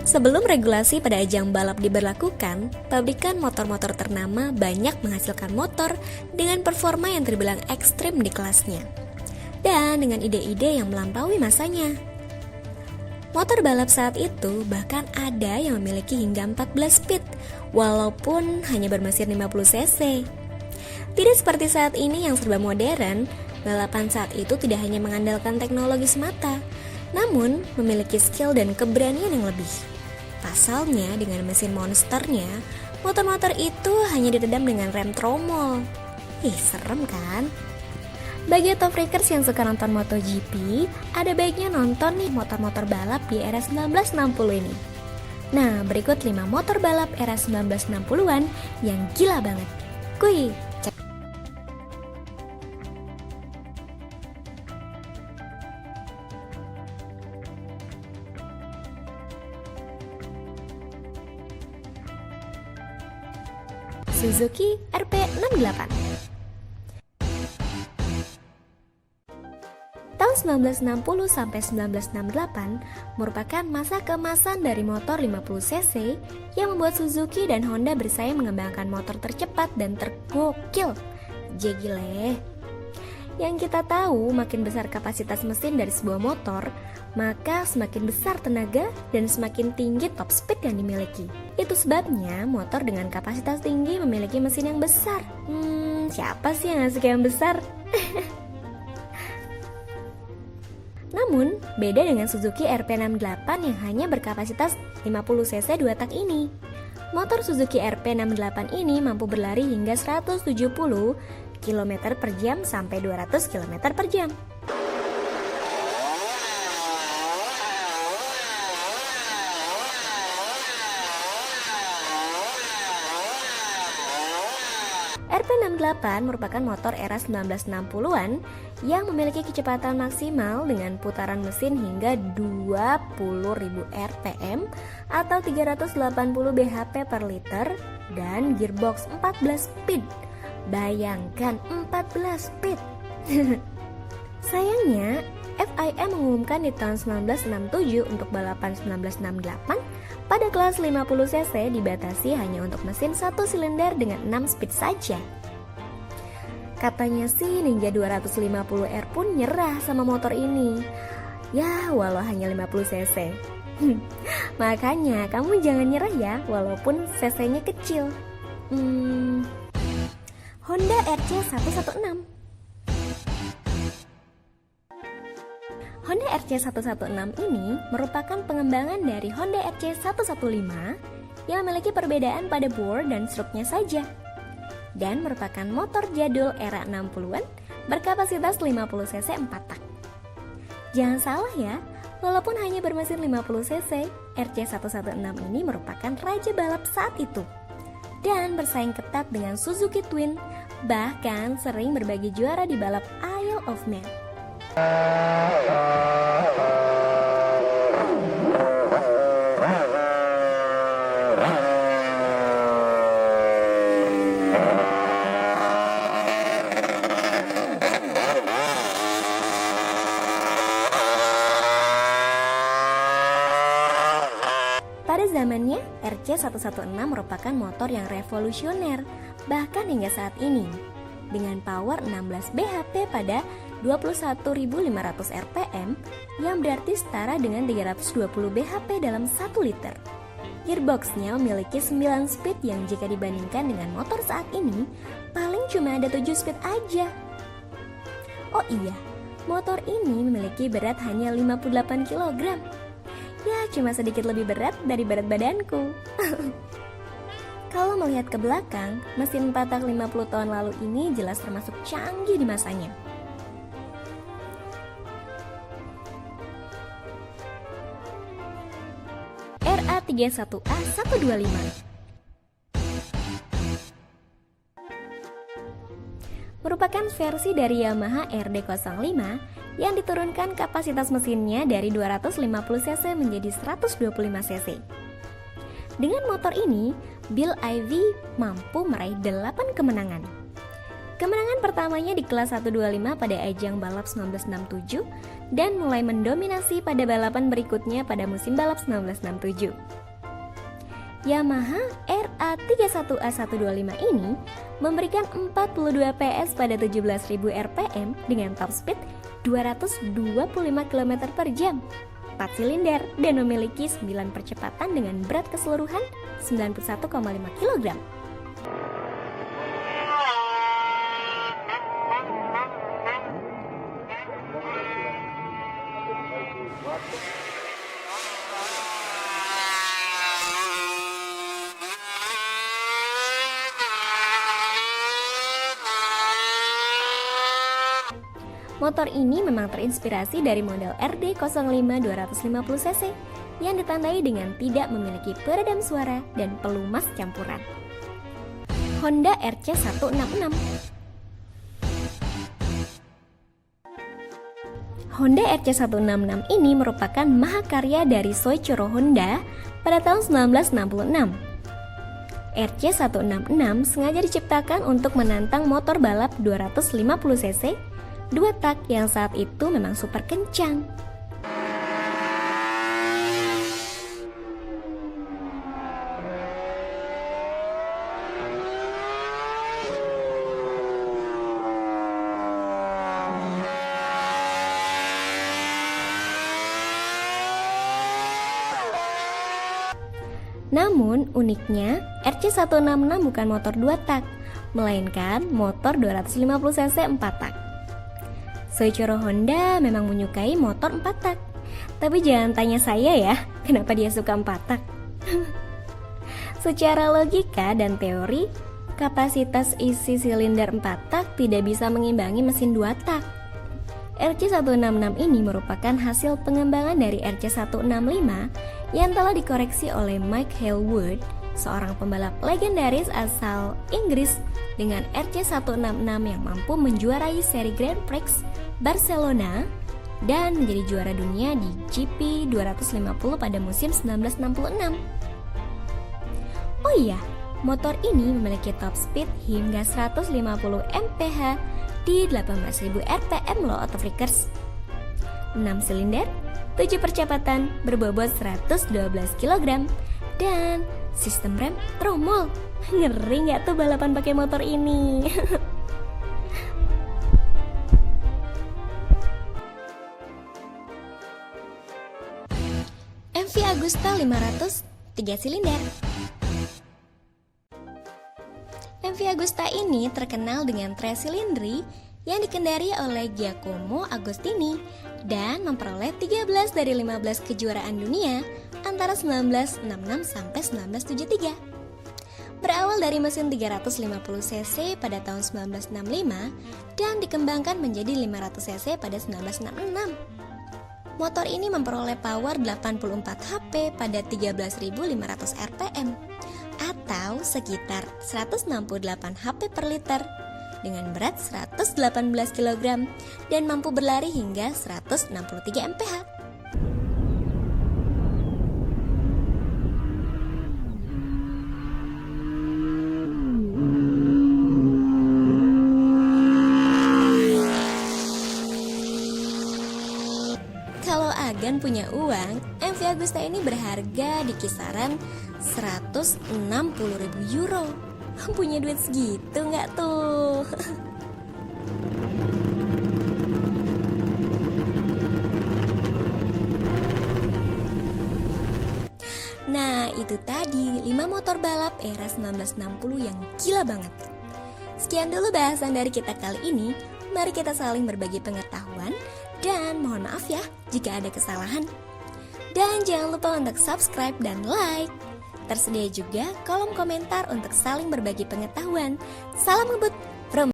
Sebelum regulasi pada ajang balap diberlakukan, pabrikan motor-motor ternama banyak menghasilkan motor dengan performa yang terbilang ekstrim di kelasnya, dan dengan ide-ide yang melampaui masanya. Motor balap saat itu bahkan ada yang memiliki hingga 14 speed, walaupun hanya bermesin 50 cc. Tidak seperti saat ini yang serba modern, balapan saat itu tidak hanya mengandalkan teknologi semata, namun memiliki skill dan keberanian yang lebih. Pasalnya, dengan mesin monsternya, motor-motor itu hanya diredam dengan rem tromol. Serem kan? Bagi top freakers yang suka nonton MotoGP, ada baiknya nonton nih motor-motor balap di era 1960 ini. Nah, berikut 5 motor balap era 1960-an yang gila banget. Kuy! Suzuki RP68. Tahun 1960 sampai 1968 merupakan masa keemasan dari motor 50 cc yang membuat Suzuki dan Honda bersaing mengembangkan motor tercepat dan tergokil. Gile. Yang kita tahu, makin besar kapasitas mesin dari sebuah motor, maka semakin besar tenaga dan semakin tinggi top speed yang dimiliki. Itu sebabnya motor dengan kapasitas tinggi memiliki mesin yang besar. Siapa sih yang nggak suka yang besar? Namun, beda dengan Suzuki RP68 yang hanya berkapasitas 50 cc 2 tak ini. Motor Suzuki RP68 ini mampu berlari hingga 170 km per jam sampai 200 km per jam. RP68 merupakan motor era 1960-an yang memiliki kecepatan maksimal dengan putaran mesin hingga 20.000 rpm atau 380 bhp per liter dan gearbox 14 speed. Bayangkan 14 speed. Sayangnya, FIM mengumumkan di tahun 1967 untuk balapan 1968 pada kelas 50 cc dibatasi hanya untuk mesin 1 silinder dengan 6 speed saja. Katanya sih Ninja 250R pun nyerah sama motor ini. Ya, walau hanya 50 cc. Makanya kamu jangan nyerah ya, walaupun cc-nya kecil. Honda RC116. Honda RC116 ini merupakan pengembangan dari Honda RC115 yang memiliki perbedaan pada bore dan struknya saja, dan merupakan motor jadul era 60-an berkapasitas 50 cc 4 tak. Jangan salah ya, walaupun hanya bermesin 50 cc, RC116 ini merupakan raja balap saat itu dan bersaing ketat dengan Suzuki Twin, bahkan sering berbagi juara di balap Isle of Man. Pada zamannya, RC116 merupakan motor yang revolusioner, bahkan hingga saat ini. Dengan power 16 bhp pada 21.500 rpm, yang berarti setara dengan 320 bhp dalam 1 liter. Gearboxnya memiliki 9 speed yang jika dibandingkan dengan motor saat ini, paling cuma ada 7 speed aja. Oh iya, motor ini memiliki berat hanya 58 kg. Ya, cuma sedikit lebih berat dari berat badanku. Kalau melihat ke belakang, mesin 4 tak 50 tahun lalu ini jelas termasuk canggih di masanya. RA31A125 merupakan versi dari Yamaha RD05 yang diturunkan kapasitas mesinnya dari 250 cc menjadi 125 cc. Dengan motor ini, Bill Ivy mampu meraih 8 kemenangan. Kemenangan pertamanya di kelas 125 pada ajang balap 1967 dan mulai mendominasi pada balapan berikutnya pada musim balap 1967. Yamaha RA31A125 ini memberikan 42 PS pada 17.000 RPM dengan top speed 225 km per jam, 4 silinder dan memiliki 9 percepatan dengan berat keseluruhan 91,5 kg. Motor ini memang terinspirasi dari model RD05 250cc yang ditandai dengan tidak memiliki peredam suara dan pelumas campuran. Honda RC166. Honda RC166 ini merupakan mahakarya dari Soichiro Honda pada tahun 1966. RC166 sengaja diciptakan untuk menantang motor balap 250cc 2 tak yang saat itu memang super kencang. Namun uniknya RC166 bukan motor 2 tak, melainkan motor 250cc 4 tak. Soichiro Honda memang menyukai motor 4 tak. Tapi jangan tanya saya ya, kenapa dia suka 4 tak. Secara logika dan teori, kapasitas isi silinder 4 tak tidak bisa mengimbangi mesin 2 tak. RC166 ini merupakan hasil pengembangan dari RC165 yang telah dikoreksi oleh Mike Hailwood, seorang pembalap legendaris asal Inggris dengan RC166 yang mampu menjuarai seri Grand Prix Barcelona dan menjadi juara dunia di GP 250 pada musim 1966. Oh iya, motor ini memiliki top speed hingga 150 mph di 18.000 rpm loh autofreakers. 6 silinder, 7 percepatan, berbobot 112 kg dan sistem rem tromol. Ngeri nggak tuh balapan pakai motor ini? MV Agusta 500 3 silinder. MV Agusta ini terkenal dengan 3 silindri yang dikendari oleh Giacomo Agostini dan memperoleh 13 dari 15 kejuaraan dunia antara 1966 sampai 1973. Berawal dari mesin 350cc pada tahun 1965 dan dikembangkan menjadi 500cc pada 1966. Motor ini memperoleh power 84 HP pada 13.500 rpm atau sekitar 168 HP per liter dengan berat 118 kg dan mampu berlari hingga 163 mph. Kalau Agan punya uang, MV Agusta ini berharga di kisaran 160.000 euro. Punya duit segitu nggak tuh? Nah, itu tadi 5 motor balap era 1960 yang gila banget. Sekian dulu bahasan dari kita kali ini. Mari kita saling berbagi pengetahuan dan mohon maaf ya jika ada kesalahan. Dan jangan lupa untuk subscribe dan like. Tersedia juga kolom komentar untuk saling berbagi pengetahuan. Salam ngebut!